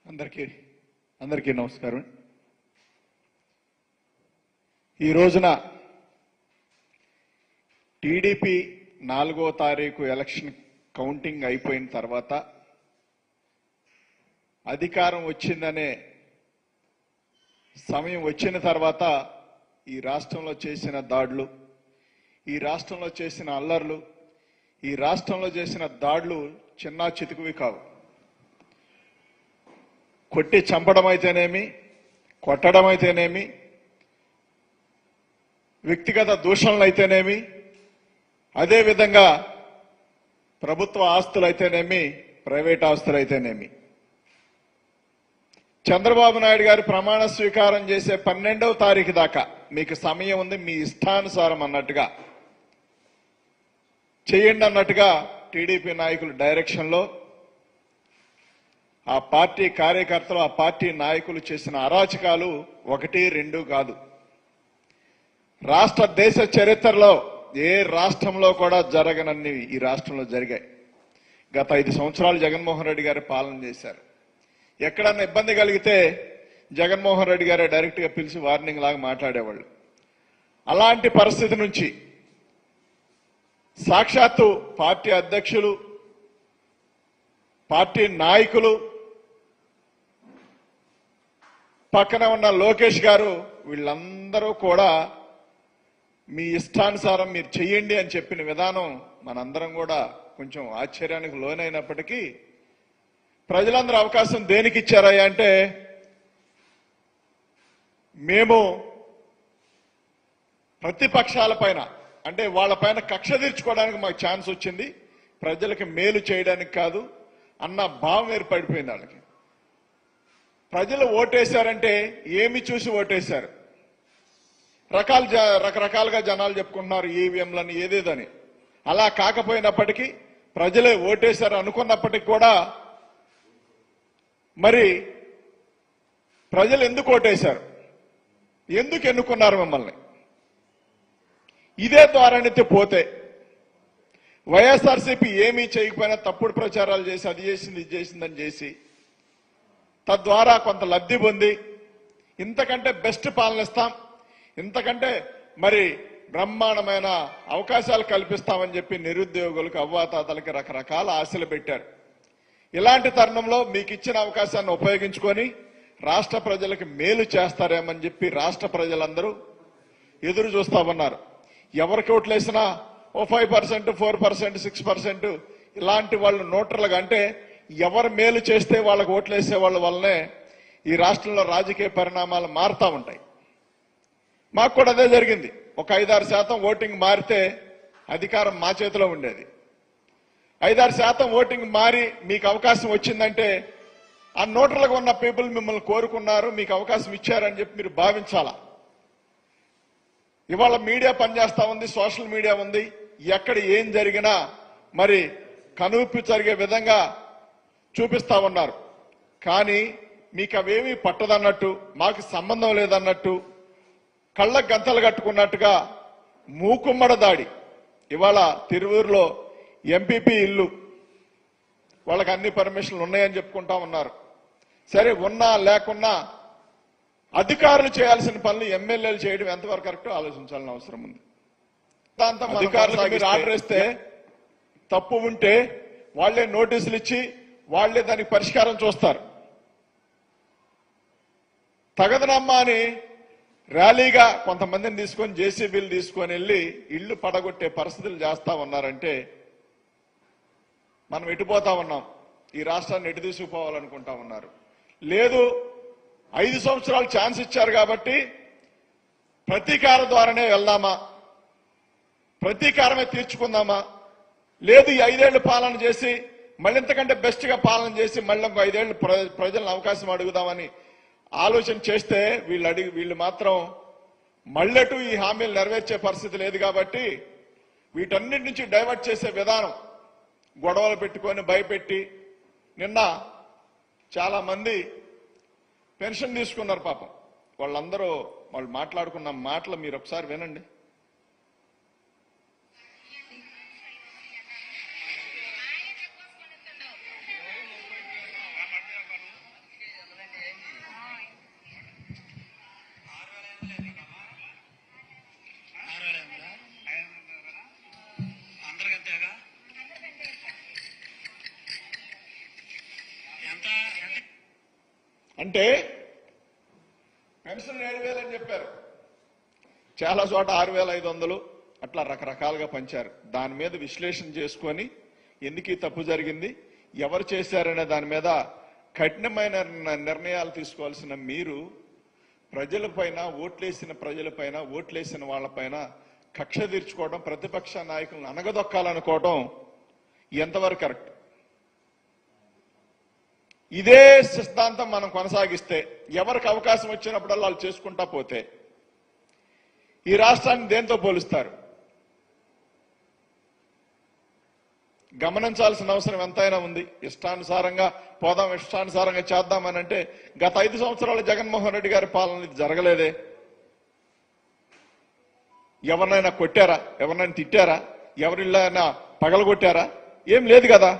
అందరికీ నమస్కారం. ఈ రోజున టీడీపీ 4వ తారీఖు ఎలక్షన్ కౌంటింగ్ అయిపోయిన తర్వాత అధికారం వచ్చిందనే సమయం వచ్చిన తర్వాత ఈ రాష్ట్రంలో చేసిన దాడులు, ఈ రాష్ట్రంలో చేసిన అల్లర్లు, ఈ రాష్ట్రంలో చేసిన దాడులు చిన్నా చితుకువి కావు. కొట్టి చంపడం అయితేనేమి, కొట్టడం అయితేనేమి, వ్యక్తిగత దూషణలు అయితేనేమి, అదేవిధంగా ప్రభుత్వ ఆస్తులు అయితేనేమి, ప్రైవేట్ ఆస్తులు అయితేనేమి. చంద్రబాబు నాయుడు గారు ప్రమాణ స్వీకారం చేసే 12వ తారీఖు దాకా మీకు సమయం ఉంది, మీ ఇష్టానుసారం అన్నట్టుగా చేయండి అన్నట్టుగా టీడీపీ నాయకులు డైరెక్షన్లో ఆ పార్టీ కార్యకర్తలు, ఆ పార్టీ నాయకులు చేసిన అరాచకాలు 1, 2 కాదు. రాష్ట్ర దేశ చరిత్రలో ఏ రాష్ట్రంలో కూడా జరగనన్ని ఈ రాష్ట్రంలో జరిగాయి. గత 5 సంవత్సరాలు జగన్మోహన్ రెడ్డి గారు పాలన చేశారు. ఎక్కడన్నా ఇబ్బంది కలిగితే జగన్మోహన్ రెడ్డి గారే డైరెక్ట్ గా పిలిచి వార్నింగ్ లాగా మాట్లాడేవాళ్ళు. అలాంటి పరిస్థితి నుంచి సాక్షాత్తు పార్టీ అధ్యక్షులు, పార్టీ నాయకులు, పక్కన ఉన్న లోకేష్ గారు వీళ్ళందరూ కూడా మీ ఇష్టానుసారం మీరు చెయ్యండి అని చెప్పిన విధానం మనందరం కూడా కొంచెం ఆశ్చర్యానికి లోనైనప్పటికీ ప్రజలందరూ అవకాశం దేనికి ఇచ్చారయ్యా అంటే, మేము ప్రతిపక్షాల పైన అంటే వాళ్ళ పైన కక్ష తీర్చుకోవడానికి మాకు ఛాన్స్ వచ్చింది, ప్రజలకు మేలు చేయడానికి కాదు అన్న భావం ఏర్పడిపోయింది వాళ్ళకి. ప్రజలు ఓటేశారంటే ఏమి చూసి ఓటేశారు? రకరకాలుగా జనాలు చెప్పుకుంటున్నారు, ఈవీఎంలని ఏదేదని. అలా కాకపోయినప్పటికీ ప్రజలే ఓటేశారు అనుకున్నప్పటికీ కూడా మరి ప్రజలు ఎందుకు ఓటేశారు, ఎందుకు ఎన్నుకున్నారు మిమ్మల్ని? ఇదే ద్వారానైతే పోతే వైఎస్ఆర్సీపీ ఏమీ చేయకపోయినా తప్పుడు ప్రచారాలు చేసి అది చేసింది ఇది చేసిందని చేసి తద్వారా కొంత లబ్ధి పొంది ఇంతకంటే బెస్ట్ పాలన ఇస్తాం, ఇంతకంటే మరి బ్రహ్మాండమైన అవకాశాలు కల్పిస్తామని చెప్పి నిరుద్యోగులకు, అవ్వాతాతలకి రకరకాల ఆశలు పెట్టారు. ఇలాంటి తరుణంలో మీకు ఇచ్చిన అవకాశాన్ని ఉపయోగించుకొని రాష్ట్ర ప్రజలకు మేలు చేస్తారేమని చెప్పి రాష్ట్ర ప్రజలందరూ ఎదురు చూస్తా ఉన్నారు. ఎవరికి ఓట్లేసినా ఓ 5%, 4%, 6% ఇలాంటి వాళ్ళు నోటర్లుగా అంటే ఎవరు మేలు చేస్తే వాళ్ళకు ఓట్లేసే వాళ్ళ వల్లనే ఈ రాష్ట్రంలో రాజకీయ పరిణామాలు మారుతూ ఉంటాయి. మాకు కూడా అదే జరిగింది. ఒక 5-6% ఓటింగ్ మారితే అధికారం మా చేతిలో ఉండేది. 5-6% ఓటింగ్ మారి మీకు అవకాశం వచ్చిందంటే ఆ నోటర్లుగా ఉన్న పీపుల్ మిమ్మల్ని కోరుకున్నారు, మీకు అవకాశం ఇచ్చారని చెప్పి మీరు భావించాలా. ఇవాళ మీడియా పనిచేస్తా ఉంది, సోషల్ మీడియా ఉంది. ఎక్కడ ఏం జరిగినా మరి కనువిప్పు జరిగే విధంగా చూపిస్తా ఉన్నారు. కానీ మీకు అవేమీ పట్టదన్నట్టు, మాకు సంబంధం లేదన్నట్టు, కళ్ళకు గంతలు కట్టుకున్నట్టుగా మూకుమ్మడ దాడి. ఇవాళ తిరువూరులో ఎంపీపీ ఇల్లు, వాళ్ళకి అన్ని పర్మిషన్లు ఉన్నాయని చెప్పుకుంటా ఉన్నారు. సరే, ఉన్నా లేకున్నా అధికారులు చేయాల్సిన పనులు ఎమ్మెల్యేలు చేయడం ఎంతవరకు కరెక్టో ఆలోచించాలని అవసరం ఉంది. అధికారులకు మీరు ఆర్డర్ ఇస్తే తప్పు ఉంటే వాళ్లే నోటీసులు ఇచ్చి వాళ్లే దానికి పరిష్కారం చూస్తారు. తగదనమ్మా అని ర్యాలీగా కొంతమందిని తీసుకొని జేసీబీలు తీసుకొని వెళ్ళి ఇళ్లు పడగొట్టే పరిస్థితులు చేస్తా ఉన్నారంటే మనం ఎటుపోతా ఉన్నాం, ఈ రాష్ట్రాన్ని ఎటు తీసుకుపోవాలనుకుంటా ఉన్నారు. లేదు, 5 సంవత్సరాలు ఛాన్స్ ఇచ్చారు కాబట్టి ప్రతీకార ద్వారానే వెళ్దామా, ప్రతీకారమే తీర్చుకుందామా, లేదు ఈ 5 ఏళ్లు పాలన చేసి మళ్ళీ ఇంతకంటే బెస్ట్ గా పాలన చేసి మళ్ళీ ఇంకో 5 ఏళ్లు ప్రజలను అవకాశం అడుగుదామని ఆలోచన చేస్తే వీళ్ళు మాత్రం మళ్ళెటు ఈ హామీలు నెరవేర్చే పరిస్థితి లేదు. కాబట్టి వీటన్నిటి నుంచి డైవర్ట్ చేసే విధానం, గొడవలు పెట్టుకొని భయపెట్టి, నిన్న చాలా మంది పెన్షన్ తీసుకున్నారు పాపం. వాళ్ళందరూ వాళ్ళు మాట్లాడుకున్న మాటలు మీరు ఒకసారి వినండి. అంటే పెన్షన్ 7,000 అని చెప్పారు, చాలా చోట 6,500 అట్లా రకరకాలుగా పంచారు. దాని మీద విశ్లేషణ చేసుకొని ఎందుకు ఈ తప్పు జరిగింది, ఎవరు చేశారనే దాని మీద కఠినమైన నిర్ణయాలు తీసుకోవాల్సిన మీరు ప్రజలపైన, ఓట్లేసిన వాళ్ళపైన కక్ష తీర్చుకోవడం, ప్రతిపక్ష నాయకులను అనగదొక్కాలనుకోవడం ఎంతవరకు కరెక్ట్? ఇదే సిద్ధాంతం మనం కొనసాగిస్తే, ఎవరికి అవకాశం వచ్చినప్పుడల్లా వాళ్ళు చేసుకుంటా పోతే ఈ రాష్ట్రాన్ని దేంతో పోలుస్తారు? గమనించాల్సిన అవసరం ఎంతైనా ఉంది. ఇష్టానుసారంగా పోదాం, ఇష్టానుసారంగా చేద్దామని అంటే గత 5 సంవత్సరాలు జగన్మోహన్ రెడ్డి గారి పాలన ఇది జరగలేదే. ఎవరినైనా కొట్టారా? ఎవరినైనా తిట్టారా? ఎవరిళ్ళైనా పగలగొట్టారా? ఏం లేదు కదా.